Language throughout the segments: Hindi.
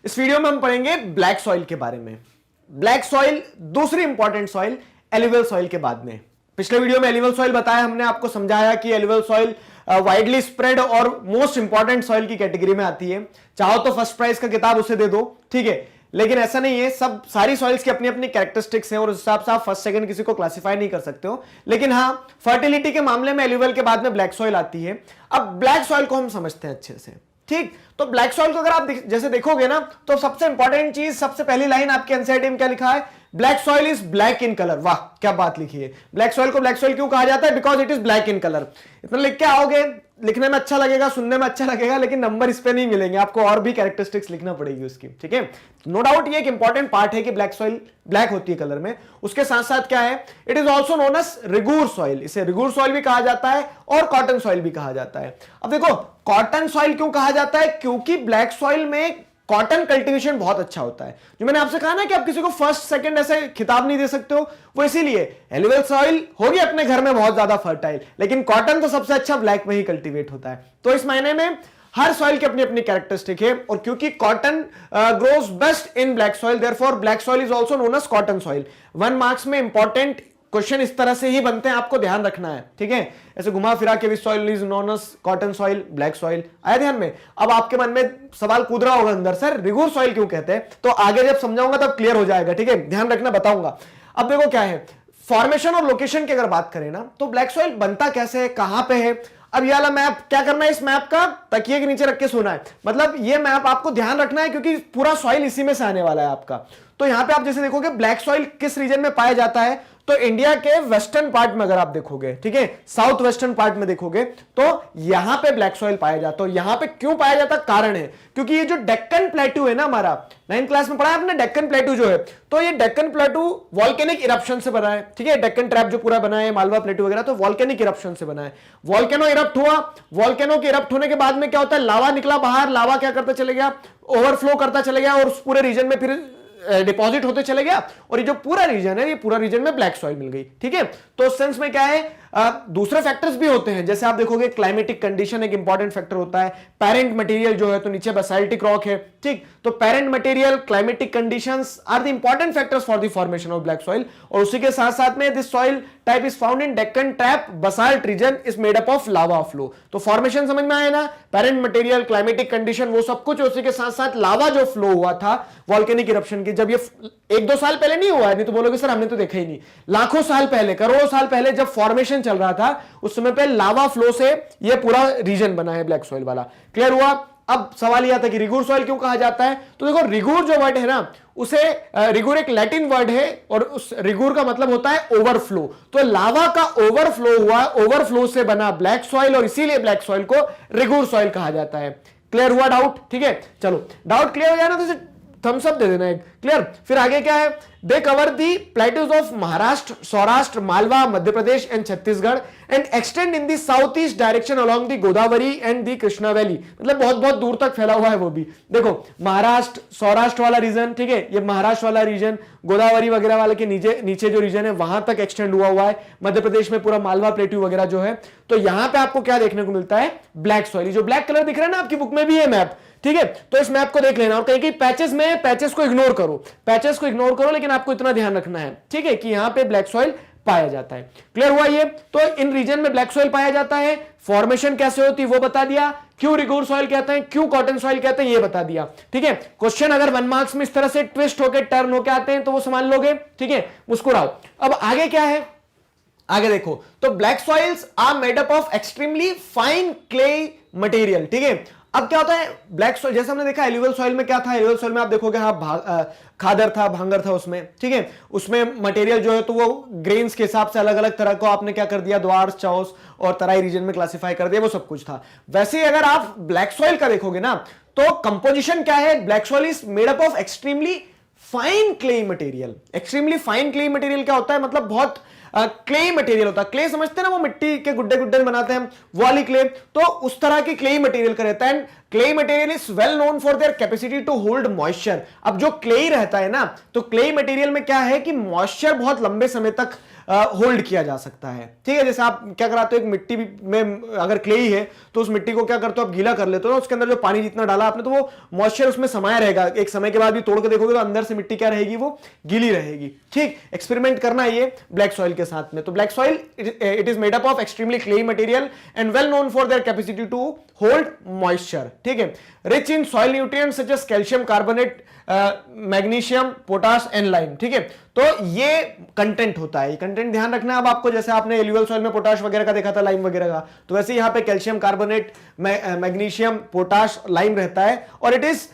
इस वीडियो में हम पढ़ेंगे ब्लैक सॉइल के बारे में। ब्लैक सॉइल दूसरी इंपॉर्टेंट सॉइल एलुवियल सॉइल के बाद में। पिछले वीडियो में एलुवियल सॉइल बताया हमने, आपको समझाया कि एलुवियल सॉइल वाइडली स्प्रेड और मोस्ट इंपॉर्टेंट सॉइल की कैटेगरी में आती है। चाहो तो फर्स्ट प्राइज का किताब उसे दे दो, ठीक है, लेकिन ऐसा नहीं है। सब सारी सॉइल्स की अपनी अपनी कैरेक्टरिस्टिक्स हैं और उस हिसाब से आप फर्स्ट सेकंड किसी को क्लासिफाई नहीं कर सकते हो। लेकिन हाँ, फर्टिलिटी के मामले में एलुवियल के बाद में ब्लैक सॉइल आती है। अब ब्लैक सॉइल को हम समझते हैं अच्छे से, ठीक। तो ब्लैक सॉइल को अगर आप जैसे देखोगे ना, तो सबसे इंपॉर्टेंट चीज, सबसे पहली लाइन आपके एनसीईआरटी में क्या लिखा है? Black soil is black in colour. वाह, क्या बात लिखी है। ब्लैक सॉइल को ब्लैक सॉइल क्यों कहा जाता है? Because it is black in colour. इतना लिख के आओगे, लिखने में अच्छा लगेगा, सुनने में अच्छा लगेगा, लेकिन नंबर इस पे नहीं मिलेंगे, आपको और भी कैरेक्टरिस्टिक्स लिखना पड़ेगी उसकी, ठीक है। नो डाउट ये एक इंपॉर्टेंट पार्ट है कि ब्लैक सॉइल ब्लैक होती है कलर में। उसके साथ साथ क्या है? It is also known as regur soil. इसे रिगूर सॉइल भी कहा जाता है और कॉटन सॉइल भी कहा जाता है। अब देखो, कॉटन सॉइल क्यों कहा जाता है? क्योंकि ब्लैक सॉइल में कॉटन कल्टीवेशन बहुत अच्छा होता है। जो मैंने आपसे कहा ना कि आप किसी को फर्स्ट सेकंड ऐसे खिताब नहीं दे सकते हो, वो इसीलिए एलुवियल सॉइल होगी अपने घर में बहुत ज्यादा फर्टाइल, लेकिन कॉटन तो सबसे अच्छा ब्लैक में ही कल्टीवेट होता है। तो इस मायने में हर सॉइल की अपनी अपनी कैरेक्टरिस्टिक है, और क्योंकि cotton grows best in black soil, therefore black soil is also known as cotton soil. 1 marks में इंपॉर्टेंट क्वेश्चन इस तरह से ही बनते हैं, आपको ध्यान रखना है, ठीक है। ऐसे घुमा फिरा के भी soil is known as cotton soil, black soil. आया ध्यान में? अब आपके मन में सवाल कूद रहा होगा अंदर, सर रिगूर सॉइल क्यों कहते हैं? तो आगे जब समझाऊंगा तब क्लियर हो जाएगा, ठीक है, ध्यान रखना, बताऊंगा। अब देखो क्या है, फॉर्मेशन और लोकेशन की अगर बात करें ना, तो ब्लैक सॉइल बनता कैसे है, कहां पे है? अब ये वाला मैप क्या करना है? इस मैप का तकिए के नीचे रख के सोना है। मतलब ये मैप आपको ध्यान रखना है, क्योंकि पूरा सॉइल इसी में से आने वाला है आपका। तो यहां पे आप जैसे देखोगे ब्लैक सॉइल किस रीजन में पाया जाता है, तो इंडिया के वेस्टर्न पार्ट में अगर आप देखोगे, ठीक है, साउथ वेस्टर्न पार्ट में देखोगे, तो यहां पे ब्लैक सॉइल पाया जाता है। यहां पे क्यों पाया जाता? कारण है क्योंकि ये जो डेक्कन प्लेटू है ना, हमारा 9th क्लास में पढ़ा है आपने डेक्कन प्लेटू जो है, तो ये डेक्कन प्लेटू वॉल्केनिक इरप्शन से बना है, ठीक है। डेक्कन ट्रैप जो पूरा बना है, मालवा प्लेटू वगैरह, तो वॉल्केनिक इरप्शन से बना है। वॉल्केनो इरप्ट हुआ, वॉल्केनो के इरप्ट होने के बाद में क्या होता है? लावा निकला बाहर, लावा क्या करता चले गया? ओवरफ्लो करता चले गया, और उस पूरे रीजन में फिर डिपॉजिट होते चले गया, और ये जो पूरा रीजन है, ये पूरा रीजन में ब्लैक सॉइल मिल गई, ठीक है। तो उस सेंस में क्या है, दूसरे फैक्टर्स भी होते हैं, जैसे आप देखोगे क्लाइमेटिक कंडीशन एक इंपॉर्टेंट फैक्टर होता है। पेरेंट मटेरियल जो है, तो नीचे बेसाल्टिक रॉक है, ठीक, तो parent material, climatic conditions are the important factors for the formation of black soil. और उसी के साथ साथ में this soil type is found in Deccan trap basalt region, is made up of lava flow. तो फॉर्मेशन समझ में आया ना, पेरेंट मटेरियल, क्लाइमेटिक कंडीशन, वो सब कुछ। उसी के साथ साथ लावा जो फ्लो हुआ था वॉल्केनिक इरप्शन की, जब ये 1-2 साल पहले नहीं हुआ है, नहीं तो बोलोगे सर हमने तो देखा ही नहीं, लाखों साल पहले, करोड़ों साल पहले जब फॉर्मेशन चल रहा था, उस समय पे लावा फ्लो से ये पूरा रीजन बना है ब्लैक सॉइल वाला। क्लियर हुआ? अब सवाल यह था कि रिगूर सॉइल क्यों कहा जाता है? तो देखो, रिगूर जो वर्ड है ना, उसे रिगूर एक लैटिन वर्ड है, और उस रिगूर का मतलब होता है ओवरफ्लो। तो लावा का ओवरफ्लो हुआ, ओवरफ्लो से बना ब्लैक सॉइल, और इसीलिए ब्लैक सॉइल को रिगूर सॉइल कहा जाता है। क्लियर हुआ डाउट? ठीक है, चलो डाउट क्लियर हो जाए ना तो थम्स अप दे देना एक। क्लियर? फिर आगे क्या है? They cover the plateaus of Maharashtra, Saurashtra, Malwa, Madhya Pradesh and Chhattisgarh, and extend in the south east direction along the Godavari and the Krishna valley. मतलब बहुत बहुत दूर तक फैला हुआ है वो भी। देखो, महाराष्ट्र, सौराष्ट्र वाला रीजन, ठीक है, ये महाराष्ट्र वाला रीजन, गोदावरी वगैरह वाले के नीचे जो रीजन है वहां तक एक्सटेंड हुआ है। मध्य प्रदेश में पूरा मालवा प्लेटू वगैरह जो है, तो यहां पे आपको क्या देखने को मिलता है? Black soil. जो ब्लैक कलर दिख रहा है ना, आपकी बुक में भी है मैप, ठीक है, तो इस मैप को देख लेना। और कहीं पैचेस में, पैचेस को इग्नोर करो, पैचेस को इग्नोर करो, लेकिन आपको इतना ध्यान रखना है, ठीक है, कि यहां पे ब्लैक सॉइल पाया जाता है। क्लियर हुआ ये? तो इन रीजन में ब्लैक सॉइल पाया जाता है। फॉर्मेशन कैसे होती है वो बता दिया, क्यों रिगूर सॉइल कहते हैं, क्यों कॉटन सॉइल कहते हैं ये बता दिया, ठीक है। क्वेश्चन अगर 1 मार्क्स में इस तरह से ट्विस्ट होकर टर्न होकर आते हैं तो वो समझ लोगे, ठीक है, मुस्कुराओ। अब आगे क्या है? आगे देखो, तो black soils are made up of extremely fine clay material, ठीक है। अब क्या होता है ब्लैक सॉइल? जैसे हमने देखा एलुवियल सॉइल में क्या था, एलुवियल सॉइल में आप देखोगे हाँ खादर था, भांगर था उसमें, ठीक है। उसमें मटेरियल जो है तो वो ग्रेन्स के हिसाब से अलग अलग तरह को आपने क्या कर दिया, द्वार, चौस और तराई रीजन में क्लासिफाई कर दिया, वो सब कुछ था। वैसे ही अगर आप ब्लैक सॉइल का देखोगे ना, तो कंपोजिशन क्या है? Black soil is made up of extremely fine clay material. Extremely fine clay material क्या होता है? मतलब बहुत क्ले मटेरियल होता है। क्ले समझते हैं ना, वो मिट्टी के गुड्डे गुड्डे बनाते हैं, वो वाली क्ले, तो उस तरह की क्ले मटेरियल का रहता है। Clay material is well known for their capacity to hold moisture. अब जो क्ले रहता है ना, तो क्ले मटेरियल में क्या है कि मॉइस्चर बहुत लंबे समय तक होल्ड किया जा सकता है। ठीक है, जैसे आप क्या कराते हो, एक मिट्टी में अगर क्ले ही है तो उस मिट्टी को क्या करते हो आप, गीला कर लेते हो ना, उसके अंदर जो पानी जितना डाला आपने तो वो मॉइस्चर उसमें समाया रहेगा, एक समय के बाद भी तोड़ के देखोगे तो अंदर से मिट्टी क्या रहेगी, वो गीली रहेगी। ठीक, एक्सपेरिमेंट करना है ये ब्लैक सॉइल के साथ में। तो black soil it is made up of extremely clayey material and well known for their capacity to hold moisture. ठीक है, rich in soil nutrients such as calcium carbonate, magnesium, potash and lime. ठीक है, तो ये कंटेंट होता है, ये कंटेंट ध्यान रखना है अब आपको। जैसे आपने एल्यूवियल सॉइल में पोटाश वगैरह का देखा था, लाइम वगैरह का, तो वैसे यहां पे calcium carbonate, magnesium, potash, lime रहता है। और it is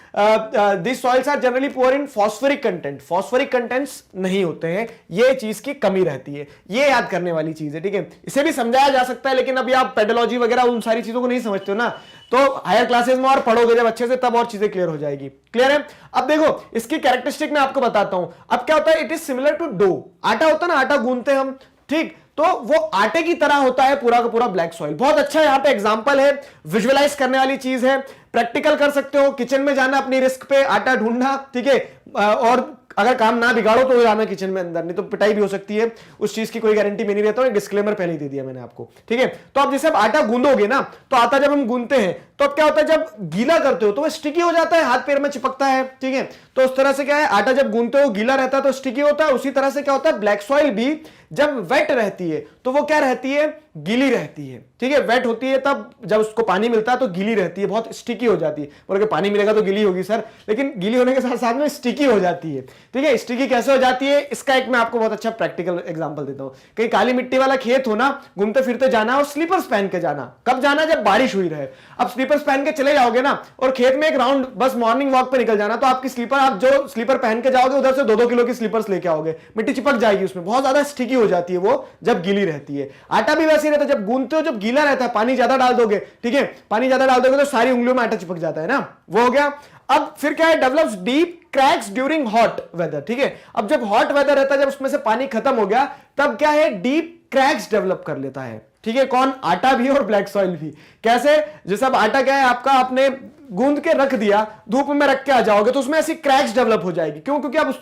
this soils are generally poor in phosphoric content, phosphoric contents नहीं होते हैं, ये चीज की कमी रहती है, ये याद करने वाली चीज है। ठीक है, इसे भी समझाया जा सकता है, लेकिन अभी आप पेडोलॉजी वगैरह उन सारी चीजों को नहीं समझते हो ना, तो हायर क्लासेस में और पढ़ोगे जब अच्छे से, तब और चीजें क्लियर हो जाएगी। क्लियर है? अब देखो इसकी कैरेक्टरिस्टिक मैं आपको बताता हूं। अब क्या होता है, it is similar to dough, आटा होता है ना, आटा गूंथते हम, ठीक, तो वो आटे की तरह होता है पूरा का पूरा ब्लैक सॉइल। बहुत अच्छा यहां पे एग्जांपल है, विजुअलाइज करने वाली चीज है, प्रैक्टिकल कर सकते हो, किचन में जाना अपनी रिस्क पे, आटा ढूंढना, ठीक है, और अगर काम ना बिगाड़ो तो जाना किचन में अंदर, नहीं तो पिटाई भी हो सकती है, उस चीज की कोई गारंटी में नहीं रहता हूं, डिस्क्लेमर पहले ही दे दिया मैंने आपको। ठीक है, तो अब जैसे आप आटा गूंदोगे ना, तो आटा जब हम गूंदते हैं तो अब क्या होता है, जब गीला करते हो तो वो स्टिकी हो जाता है, हाथ पैर में चिपकता है। ठीक है, तो उस तरह से क्या है, आटा जब गूंदते हो गीला रहता है तो स्टिकी होता है, उसी तरह से क्या होता है, ब्लैक सॉइल भी जब वेट रहती है तो वो क्या रहती है, गीली रहती है। ठीक है, वेट होती है तब जब उसको पानी मिलता है तो गीली रहती है, बहुत स्टिकी हो जाती है। बोले कि पानी मिलेगा तो गीली होगी सर, लेकिन गीली होने के साथ साथ में स्टिकी हो जाती है। ठीक है, स्टिकी कैसे हो जाती है, इसका एक मैं आपको बहुत अच्छा प्रैक्टिकल एग्जांपल देता हूं। कहीं काली मिट्टी वाला खेत हो ना, घूमते फिरते जाना और स्लीपर्स पहन के जाना। कब जाना, जब बारिश हुई रहे। अब स्लीपर्स पहन के चले जाओगे ना और खेत में एक राउंड बस मॉर्निंग वॉक पे निकल जाना, तो आपकी स्लीपर, आप जो स्लीपर पहन के जाओगे उधर से 2-2 किलो की स्लीपर्स लेके आओगे, मिट्टी चिपक जाएगी उसमें, बहुत ज्यादा स्टिकी हो जाती है वो जब गीली रहती है। आटा भी वैसे ही रहता है, जब गूंथते हो जब गीला रहता है, पानी ज्यादा डाल दोगे, ठीक है, पानी ज्यादा डाल दोगे तो सारी उंगलियों में आटा चिपक जाता है ना, वो हो गया। अब फिर क्या है, develops deep cracks during hot weather. ठीक है, अब जब हॉट वेदर रहता है, जब उसमें से पानी खत्म हो गया, तब क्या है, डीप क्रैक्स डेवलप कर लेता है। ठीक है, कौन, आटा भी और ब्लैक सॉइल भी। कैसे, जैसे अब आटा क्या है आपका, आपने गूंद के रख दिया, धूप में रख के आ जाओगे तो उसमें ऐसी क्रैक्स डेवलप हो जाएगी। क्यों, क्योंकि अब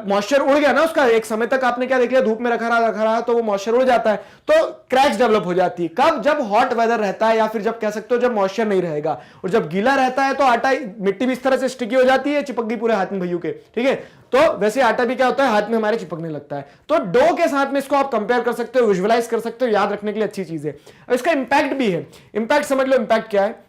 मॉइस्चर उड़ गया ना उसका, एक समय तक आपने क्या देख लिया, धूप में रखा रहा तो वो मॉइस्चर उड़ जाता है, तो क्रैक्स डेवलप हो जाती है। कब, जब हॉट वेदर रहता है, या फिर जब कह सकते हो जब मॉइस्चर नहीं रहेगा। और जब गीला रहता है तो आटा, मिट्टी भी इस तरह से स्टिकी हो जाती है, चिपक गई पूरे हाथ में भैया के। ठीक है, तो वैसे आटा भी क्या होता है, हाथ में हमारे चिपकने लगता है। तो डो के साथ में इसको आप कंपेयर कर सकते हो, विजुअलाइज कर सकते हो, याद रखने के लिए अच्छी चीज है। और इसका इंपैक्ट भी है, इंपैक्ट समझ लो, इंपैक्ट क्या है,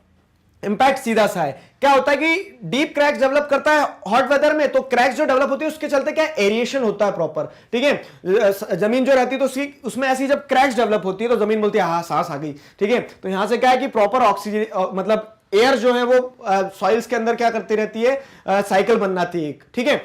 इंपैक्ट सीधा सा है। क्या होता है कि डीप क्रैक्स डेवलप करता है हॉट वेदर में, तो क्रैक्स जो डेवलप होती है उसके चलते क्या एरिएशन होता है प्रॉपर। ठीक है, जमीन जो रहती है तो उसमें ऐसी जब क्रैक्स डेवलप होती है तो जमीन बोलती है हाँ सांस आ गई। ठीक है, तो यहां से क्या है कि प्रॉपर ऑक्सीजन, मतलब एयर जो है वो सॉइल्स के अंदर क्या करती रहती है, साइकिल बनाती है एक। ठीक है,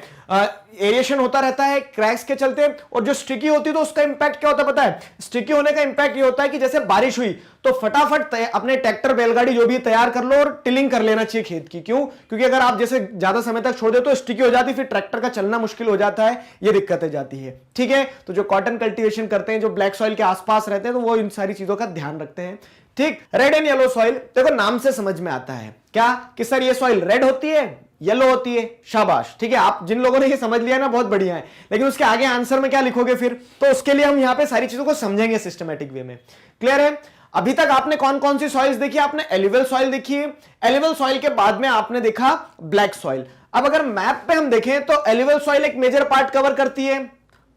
एरिएशन होता रहता है क्रैक्स के चलते। और जो स्टिकी होती है तो उसका इंपैक्ट क्या होता है पता है, स्टिकी होने का इंपैक्ट ये होता है कि जैसे बारिश हुई तो फटाफट अपने ट्रैक्टर बैलगाड़ी जो भी तैयार कर लो और टिलिंग कर लेना चाहिए खेत की। क्यों, क्योंकि अगर आप जैसे ज्यादा समय तक छोड़ दे तो स्टिकी हो जाती, फिर ट्रैक्टर का चलना मुश्किल हो जाता है, ये दिक्कतें जाती है। ठीक है, तो जो कॉटन कल्टीवेशन करते हैं, जो ब्लैक सॉइल के आसपास रहते हैं, तो वो इन सारी चीजों का ध्यान रखते हैं। ठीक, रेड एंड येलो सॉइल, देखो नाम से समझ में आता है क्या कि सर ये सॉइल रेड होती है, येलो होती है, शाबाश। ठीक है, आप जिन लोगों ने ये समझ लिया ना बहुत बढ़िया है, लेकिन उसके आगे आंसर में क्या लिखोगे फिर, तो उसके लिए हम यहां पे सारी चीजों को समझेंगे सिस्टमेटिक वे में। क्लियर है? अभी तक आपने कौन कौन सी सॉइल्स देखी, आपने एल्यूवियल सॉइल देखी है, एल्यूवियल सॉइल के बाद में आपने देखा ब्लैक सॉइल। अब अगर मैप पे हम देखें तो एल्यूवियल सॉइल एक मेजर पार्ट कवर करती है,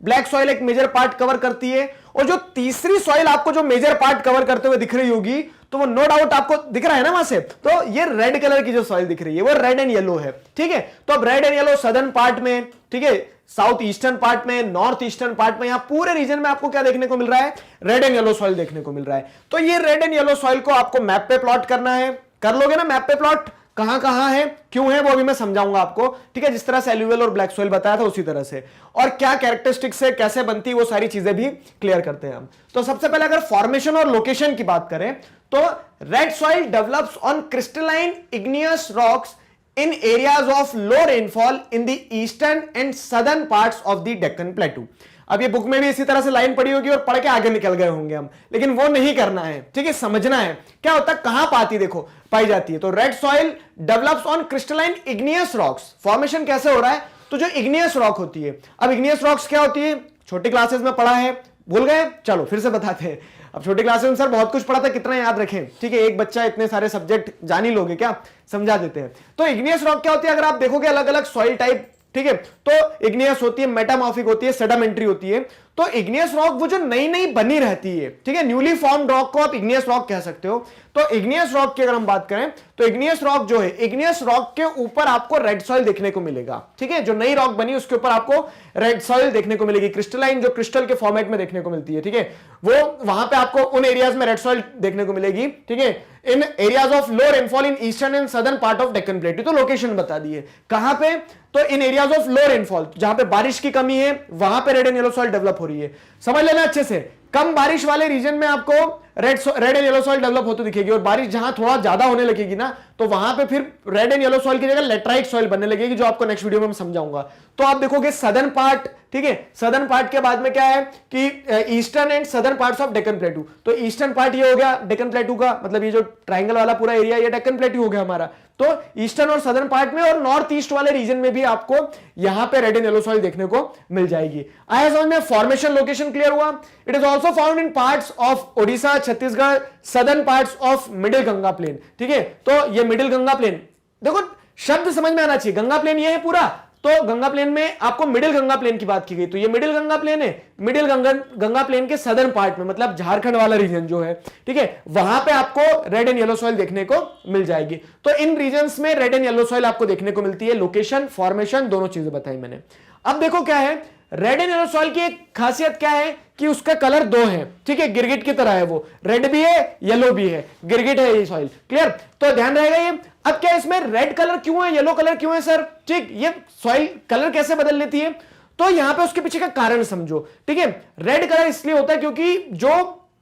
ब्लैक सॉइल एक मेजर पार्ट कवर करती है, और जो तीसरी सॉइल आपको जो मेजर पार्ट कवर करते हुए दिख रही होगी, तो वो नो डाउट आपको दिख रहा है ना वहां से, तो ये रेड कलर की जो सॉइल दिख रही है वो रेड एंड येलो है। ठीक है, तो अब red and yellow southern part में, ठीक है, साउथ ईस्टर्न पार्ट में, नॉर्थ ईस्टर्न पार्ट में, यहां पूरे रीजन में आपको क्या देखने को मिल रहा है, रेड एंड येलो सॉइल देखने को मिल रहा है। तो ये रेड एंड येलो सॉइल को आपको मैप पे प्लॉट करना है, कर लोगे ना मैप पे प्लॉट, कहां कहां है, क्यों है, वो अभी मैं समझाऊंगा आपको। ठीक है, जिस तरह से एल्यूवियल और ब्लैक सॉइल बताया था उसी तरह से, और क्या कैरेक्टरिस्टिक्स है, कैसे बनती है, वो सारी चीजें भी क्लियर करते हैं हम। तो सबसे पहले अगर फॉर्मेशन और लोकेशन की बात करें तो red soil develops on crystalline igneous rocks in areas of low rainfall in the eastern and southern parts of the Deccan Plateau। अब ये बुक में भी इसी तरह से लाइन पड़ी होगी और पढ़ के आगे निकल गए होंगे हम, लेकिन वो नहीं करना है। ठीक है, समझना है क्या होता है, कहां पाती देखो पाई जाती है। तो red soil develops on crystalline igneous rocks. Formation कैसे हो रहा है, तो जो इग्नियस रॉक होती है, अब इग्नियस रॉक्स क्या होती है, छोटी क्लासेस में पढ़ा है, भूल गए? चलो फिर से बताते हैं। अब छोटी क्लास में सर बहुत कुछ पढ़ा था, कितना याद रखें? ठीक है, एक बच्चा इतने सारे सब्जेक्ट जान ही लोगे क्या? समझा देते हैं। तो इग्नियस रॉक क्या होती है? अगर आप देखोगे अलग अलग सॉइल टाइप, ठीक है, तो इग्नियस होती है, मेटामॉर्फिक होती है, सेडिमेंट्री होती है। तो इग्नियस रॉक वो जो नई नई बनी रहती है, ठीक है, न्यूली फॉर्म्ड रॉक को आप इग्नियस रॉक कह सकते हो। तो इग्नियस रॉक की अगर हम बात करें तो इग्नियस रॉक जो है, इग्नियस रॉक के ऊपर आपको रेड सॉइल देखने को मिलेगा। ठीक है, जो नई रॉक बनी उसके ऊपर आपको रेड सॉइल देखने को मिलेगी, क्रिस्टलाइन जो क्रिस्टल के फॉर्मेट में देखने को मिलती है। ठीक है, वो वहां पे आपको उन एरियाज में रेड सॉइल देखने को मिलेगी। ठीक है, in areas of low rainfall in eastern and southern part of Deccan plateau. तो लोकेशन बता दी है कहां पे, तो in areas of low rainfall, जहां पे बारिश की कमी है वहां पे red and yellow soil develop हो रही है। समझ लेना अच्छे से, कम बारिश वाले रीजन में आपको red and yellow soil develop होती दिखेगी, और बारिश जहां थोड़ा ज्यादा होने लगेगी ना, तो वहां पे फिर रेड एंड येलो सॉइल की जगह लेटराइट सॉइल बनने लगेगी, जो आपको नेक्स्ट वीडियो में मैं समझाऊंगा। तो आप देखोगे सदर्न पार्ट, ठीक है, सदर्न पार्ट के बाद में क्या है कि eastern and southern parts of Deccan plateau. तो ईस्टर्न पार्ट ये हो गया डेक्कन प्लेटू का, मतलब ये जो ट्राइंगल वाला पूरा एरिया ये डेक्कन प्लेटू हो गया हमारा। तो ईस्टर्न और सदर्न पार्ट में और नॉर्थ ईस्ट वाले रीजन में भी आपको यहां पे रेड एंड येलो सॉइल देखने को मिल जाएगी। आया समझ में? फॉर्मेशन लोकेशन क्लियर हुआ? It is also found in parts of Odisha, Chhattisgarh, southern parts of middle Ganga plain. ठीक है, तो ये मिडिल गंगा प्लेन, देखो शब्द समझ में आना चाहिए। गंगा प्लेन ये है पूरा, तो गंगा प्लेन में आपको मिडिल गंगा प्लेन की बात की गई, तो ये मिडिल गंगा प्लेन है। मिडिल गंगा प्लेन के सदर्न पार्ट में, मतलब झारखंड वाला रीजन जो है, ठीक है, वहां पे आपको रेड एंड येलो सॉइल देखने को मिल जाएगी। तो इन रीजन्स में रेड एंड येलो सॉइल आपको देखने को मिलती है। लोकेशन, फॉर्मेशन, दोनों चीजें बताई मैंने। अब देखो क्या है, रेड एंड येलो सॉइल की एक खासियत क्या है कि उसका कलर दो है। ठीक है, गिरगिट की तरह है, वो रेड भी है येलो भी है, गिरगिट है ये सॉइल। क्लियर? तो ध्यान रहेगा ये। अब क्या इसमें रेड कलर क्यों है, येलो कलर क्यों है सर? ठीक, ये सॉइल कलर कैसे बदल लेती है, तो यहां पे उसके पीछे का कारण समझो। ठीक है, रेड कलर इसलिए होता है क्योंकि जो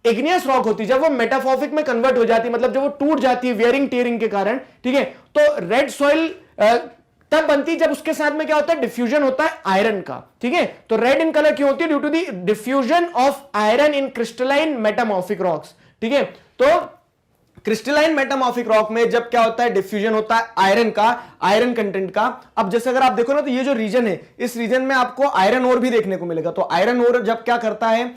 इग्नियस रॉक होती है जब वो मेटामॉर्फिक में कन्वर्ट हो जाती है, मतलब जब वो टूट जाती है वेयरिंग टीयरिंग के कारण, ठीक है, तो रेड सॉइल तब बनती है जब उसके साथ में क्या होता है, डिफ्यूजन होता है आयरन का। ठीक है, तो रेड इन कलर क्यों होती है? Due to the diffusion of iron in crystalline metamorphic rocks. ठीक है, तो क्रिस्टलाइन मेटामॉर्फिक रॉक में जब क्या होता है, डिफ्यूजन होता है आयरन का, आयरन कंटेंट का। अब जैसे अगर आप देखो ना, तो ये जो रीजन है, इस रीजन में आपको आयरन ओर भी देखने को मिलेगा। तो आयरन ओर जब क्या करता है,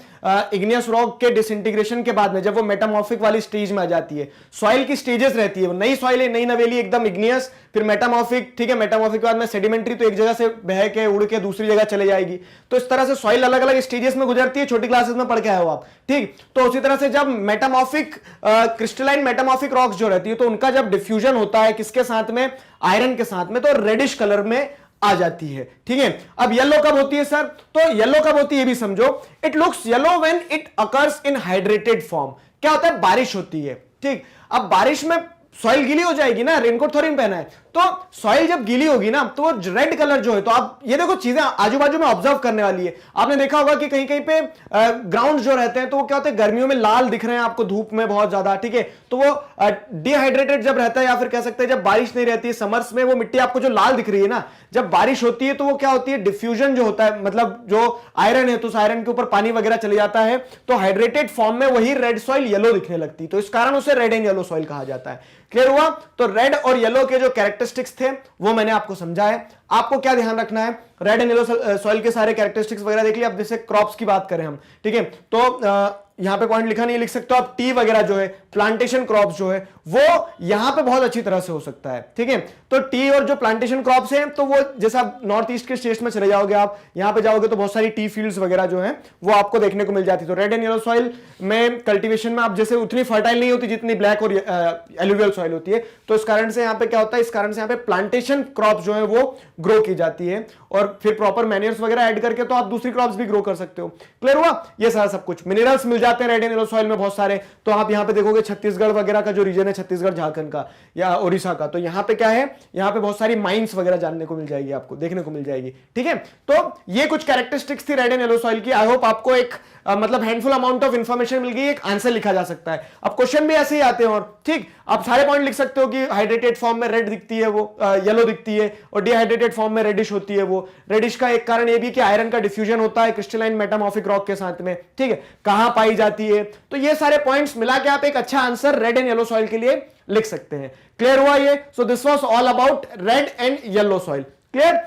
इग्नियस रॉक के डिसइंटीग्रेशन के बाद में जब वो मेटामॉर्फिक वाली स्टेज में आ जाती है, सॉइल की स्टेजेस रहती है, वो नई सॉइल है, नई नवेली एकदम इग्नियस, फिर मेटामॉर्फिक। ठीक है, मेटामॉर्फिक के बाद में सेडिमेंट्री, तो एक जगह से बह के उड़ के दूसरी जगह चले जाएगी। तो इस तरह से सॉइल अलग अलग स्टेजेस में गुजरती है, छोटी क्लासेस में पढ़ के आए हो आप। ठीक, तो उसी तरह से जब मेटामॉर्फिक क्रिस्टलाइन मेटामॉर्फिक रॉक्स जो रहती है, तो उनका जब डिफ्यूजन होता है किसके साथ में, आयरन के साथ में, तो रेडिश कलर में आ जाती है। ठीक है, अब येलो कब होती है सर? तो येलो कब होती है ये भी समझो। It looks yellow when it occurs in hydrated form. क्या होता है, बारिश होती है। ठीक, अब बारिश में सॉइल गीली हो जाएगी ना, रेनकोट थोड़ी पहना है, तो सॉइल जब गीली होगी ना, तो वो रेड कलर जो है, तो आप ये देखो चीजें आजू बाजू में ऑब्जर्व करने वाली है। आपने देखा होगा कि कहीं कहीं पे ग्राउंड जो रहते हैं, तो वो क्या होते हैं, गर्मियों में लाल दिख रहे हैं आपको धूप में बहुत ज्यादा। ठीक है, तो वो डिहाइड्रेटेड जब रहता है, या फिर कह सकते हैं जब बारिश नहीं रहती है समर्स में, वो मिट्टी आपको जो लाल दिख रही है ना, जब बारिश होती है तो वो क्या होती है, डिफ्यूजन जो होता है, मतलब जो आयरन है, तो उस आयरन के ऊपर पानी वगैरह चले जाता है, तो हाइड्रेटेड फॉर्म में वही रेड सॉइल येलो दिखने लगती है। तो इस कारण उसे रेड एंड येलो सॉइल कहा जाता है। क्लियर हुआ? तो रेड और येलो के जो कैरेक्टरिस्टिक्स थे वो मैंने आपको समझाया। आपको क्या ध्यान रखना है, रेड एंड येलो सॉइल के सारे कैरेक्टरिस्टिक्स वगैरह देख लिया। अब जैसे क्रॉप्स की बात करें हम, ठीक है, तो यहां पे पॉइंट लिखा नहीं, लिख सकते हो आप, टी वगैरह जो है, प्लांटेशन क्रॉप्स जो है, वो यहां पे बहुत अच्छी तरह से हो सकता है। ठीक है, तो टी और जो प्लांटेशन क्रॉप्स हैं, तो वो जैसे आप नॉर्थ ईस्ट के स्टेट्स में चले जाओगे, आप यहां पे जाओगे तो बहुत सारी टी फील्ड्स वगैरह जो है वो आपको देखने को मिल जाती है। तो रेड एंड येलो सॉइल में कल्टीवेशन में आप जैसे उतनी फर्टाइल नहीं होती जितनी ब्लैक और एलुवियल सॉइल होती है। तो इस कारण से यहाँ पे क्या होता है, इस कारण से यहाँ पे प्लांटेशन क्रॉप्स जो है वो ग्रो की जाती है, और फिर प्रॉपर मैन्योर्स वगैरह ऐड करके तो आप दूसरी क्रॉप्स भी ग्रो कर सकते हो। क्लियर हुआ? ये सारा सब कुछ मिनरल्स मिल जाते हैं रेड एंड येलो सॉइल में बहुत सारे। तो आप यहाँ पे देखोगे छत्तीसगढ़ वगैरह का जो रीजन है, छत्तीसगढ़ झारखंड का या ओडिशा का, तो यहाँ पे क्या है, यहाँ पे बहुत सारी माइंस वगैरह जानने को मिल जाएगी, आपको देखने को मिल जाएगी। ठीक है, तो ये कुछ कैरेक्टरिस्टिक्स थी रेड एंड येलो सॉइल की। आई होप आपको एक मतलब हैंडफुल अमाउंट ऑफ इंफॉर्मेशन मिल गई, एक आंसर लिखा जा सकता है। अब क्वेश्चन भी ऐसे ही आते हैं, और ठीक, आप सारे पॉइंट लिख सकते हो कि हाइड्रेटेड फॉर्म में रेड दिखती है, वो येलो दिखती है, और डिहाइड्रेटेड फॉर्म में रेडिश होती है। वो रेडिश का एक कारण ये भी कि आयरन का डिफ्यूजन होता है क्रिस्टलाइन मेटामॉर्फिक रॉक के साथ में। ठीक है, कहां पाई जाती है, तो ये सारे पॉइंट्स मिला के आप एक अच्छा answer red and yellow soil के लिए लिख सकते हैं। क्लियर हुआ ये? So this was all about red and yellow soil. Clear?